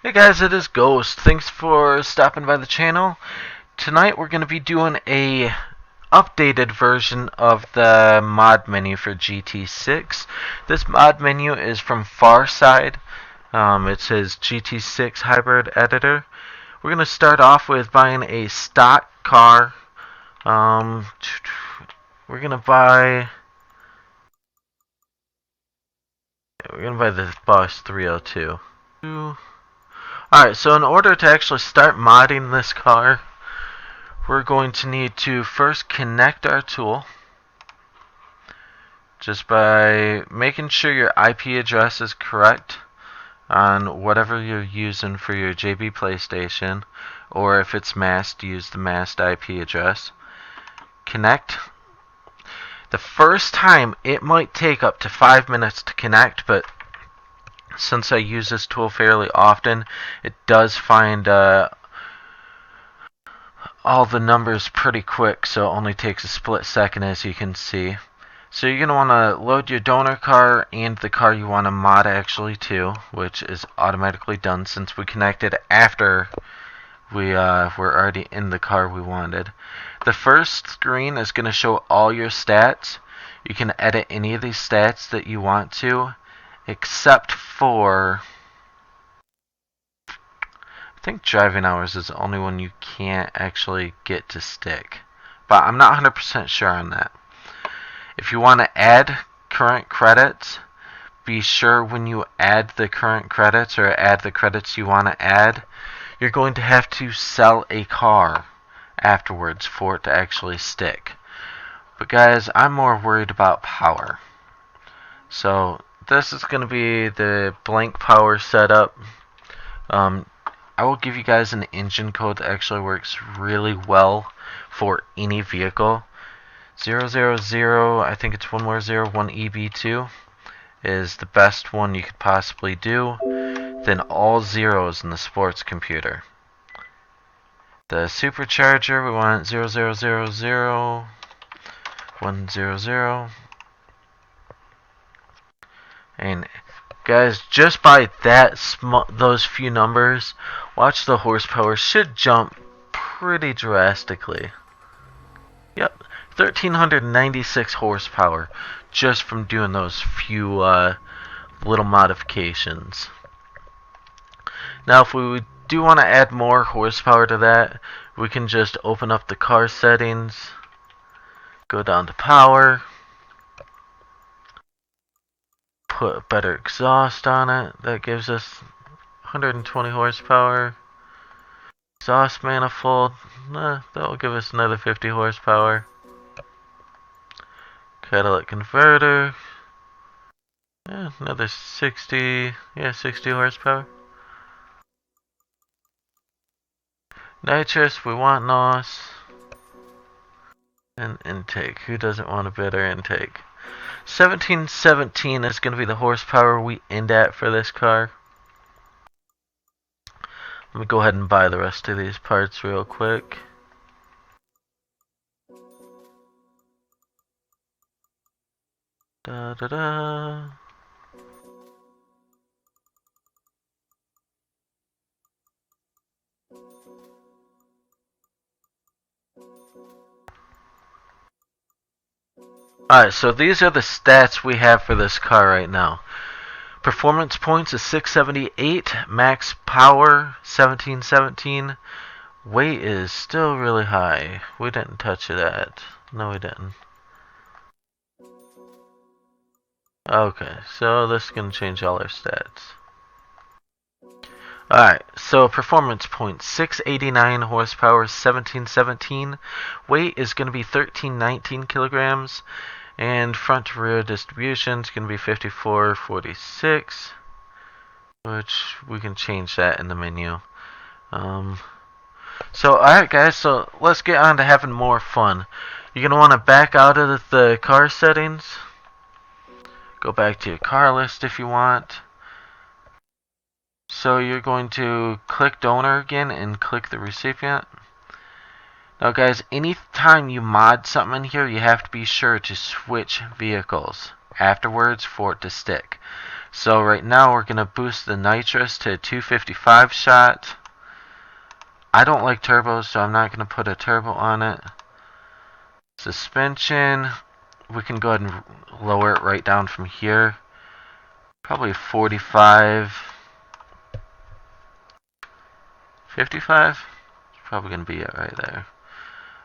Hey guys, it is Ghost. Thanks for stopping by the channel. Tonight we're going to be doing a updated version of the mod menu for GT6. This mod menu is from Farside. It says GT6 Hybrid Editor. We're going to start off with buying a stock car. We're going to buy the Boss 302. Alright, so in order to actually start modding this car, we're going to need to first connect our tool just by making sure your IP address is correct on whatever you're using for your JB PlayStation, or if it's masked, use the masked IP address. Connect. The first time it might take up to 5 minutes to connect, but since I use this tool fairly often, it does find all the numbers pretty quick, so it only takes a split second, as you can see. So you're going to want to load your donor car and the car you want to mod actually to, which is automatically done since we connected after we were already in the car we wanted. The first screen is going to show all your stats. You can edit any of these stats that you want to, except for, I think driving hours is the only one you can't actually get to stick, but I'm not 100% sure on that. If you want to add current credits, be sure when you add the current credits or add the credits you want to add, you're going to have to sell a car afterwards for it to actually stick. But guys, I'm more worried about power. So this is going to be the blank power setup. I will give you guys an engine code that actually works really well for any vehicle. 000, I think it's one more 0, 1EB2 is the best one you could possibly do. Then all zeros in the sports computer. The supercharger, we want 0000, 100. And guys, just by those few numbers, watch the horsepower should jump pretty drastically. Yep, 1396 horsepower just from doing those few little modifications. Now if we do want to add more horsepower to that, we can just open up the car settings, go down to power, put better exhaust on it. That gives us 120 horsepower. Exhaust manifold, that will give us another 50 horsepower. Catalytic converter, another 60 horsepower. Nitrous, we want NOS. And intake, who doesn't want a better intake? 1717 is going to be the horsepower we end at for this car. Let me go ahead and buy the rest of these parts real quick. Da-da-da. Alright, so these are the stats we have for this car right now. Performance points is 678, max power 1717, weight is still really high. We didn't touch that. No, we didn't. Okay, so this is going to change all our stats. Alright, so performance points 689, horsepower 1717, weight is going to be 1319 kilograms. And front to rear distribution is going to be 5446, which we can change that in the menu. So alright guys, so let's get on to having more fun. You're going to want to back out of the car settings. Go back to your car list if you want. So you're going to click donor again and click the recipient. Now guys, anytime you mod something in here, you have to be sure to switch vehicles afterwards for it to stick. So right now we're going to boost the nitrous to a 255 shot. I don't like turbos, so I'm not going to put a turbo on it. Suspension, we can go ahead and lower it right down from here. Probably 45. 55? It's probably going to be it right there.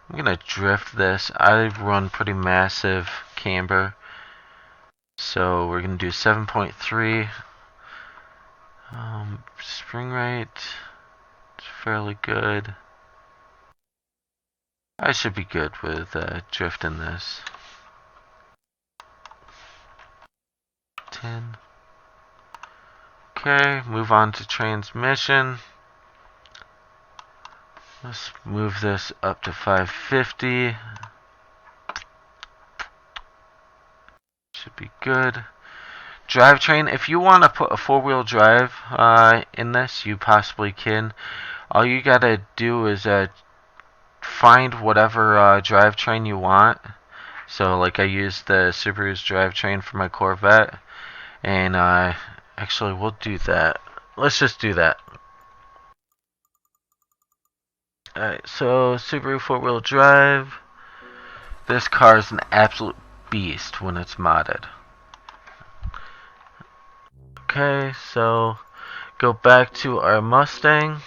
I'm going to drift this. I run pretty massive camber. So we're going to do 7.3. Spring rate, it's fairly good. I should be good with drifting this. 10. Okay, move on to transmission. Let's move this up to 550. Should be good. Drivetrain, if you want to put a four-wheel drive in this, you possibly can. All you gotta do is find whatever drivetrain you want. So like I used the Subaru's drivetrain for my Corvette, and actually we'll do that. Let's just do that. Alright, so Subaru four-wheel drive. This car is an absolute beast when it's modded. Okay, so go back to our Mustang.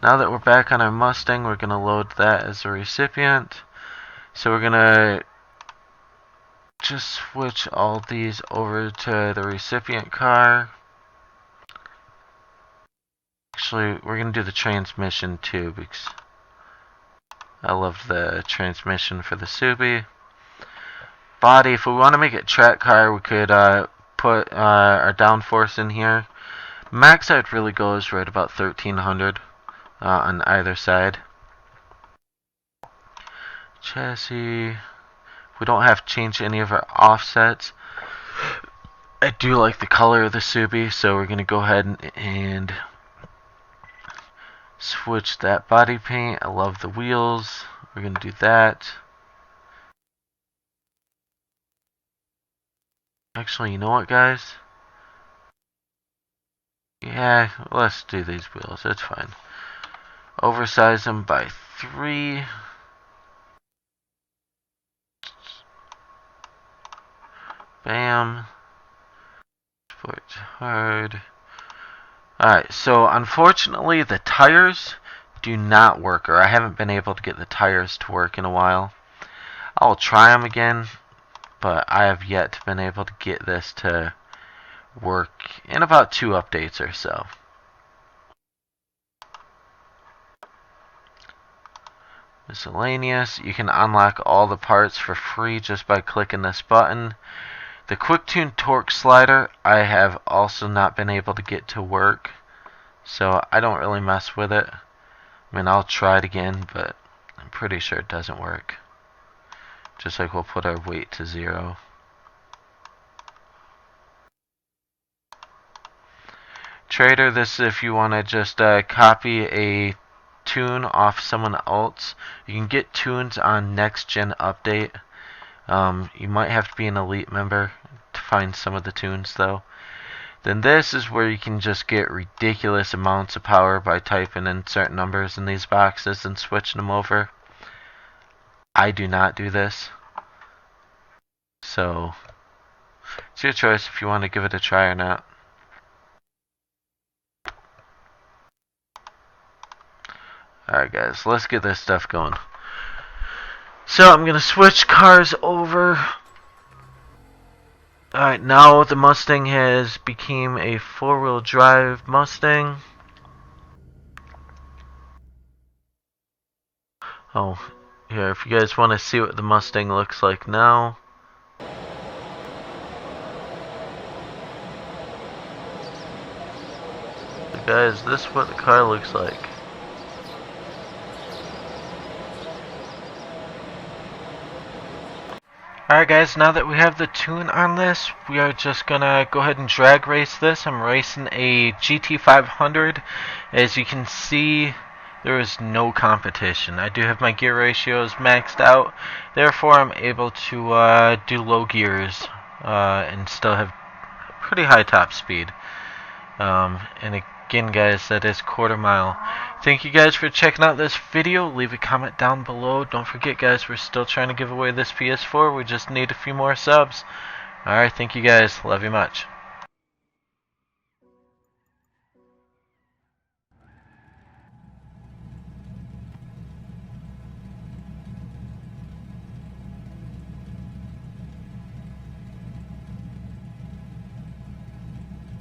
Now that we're back on our Mustang, we're going to load that as a recipient. So we're going to just switch all these over to the recipient car. Actually, we're going to do the transmission too, because I love the transmission for the Subi. Body, if we want to make it track car, we could put our downforce in here. Max out really goes right about 1300 on either side. Chassis, we don't have to change any of our offsets. I do like the color of the Subi, so we're going to go ahead and switch that body paint. I love the wheels. We're going to do that. Actually, you know what, guys? Yeah, let's do these wheels. It's fine. Oversize them by 3. Bam. Sports hard. Alright, so unfortunately the tires do not work, or I haven't been able to get the tires to work in a while. I'll try them again, but I have yet to been able to get this to work in about 2 updates or so. Miscellaneous, you can unlock all the parts for free just by clicking this button. The Quick Tune Torque Slider, I have also not been able to get to work, so I don't really mess with it. I mean, I'll try it again, but I'm pretty sure it doesn't work. Just like we'll put our weight to 0. Trader, this is if you want to just copy a tune off someone else. You can get tunes on Next Gen Update. You might have to be an elite member to find some of the tunes though. Then this is where you can just get ridiculous amounts of power by typing in certain numbers in these boxes and switching them over. I do not do this. So it's your choice if you want to give it a try or not. Alright guys, let's get this stuff going. So I'm going to switch cars over. Alright, now the Mustang has become a four-wheel drive Mustang. Oh, here, if you guys want to see what the Mustang looks like now. So guys, this is what the car looks like. Alright guys, now that we have the tune on this, we are just gonna go ahead and drag race this. I'm racing a GT500. As you can see, there is no competition. I do have my gear ratios maxed out, therefore I'm able to do low gears and still have pretty high top speed. And again, guys, that is quarter mile. Thank you guys for checking out this video. Leave a comment down below. Don't forget, guys, we're still trying to give away this PS4. We just need a few more subs. Alright, thank you guys. Love you much.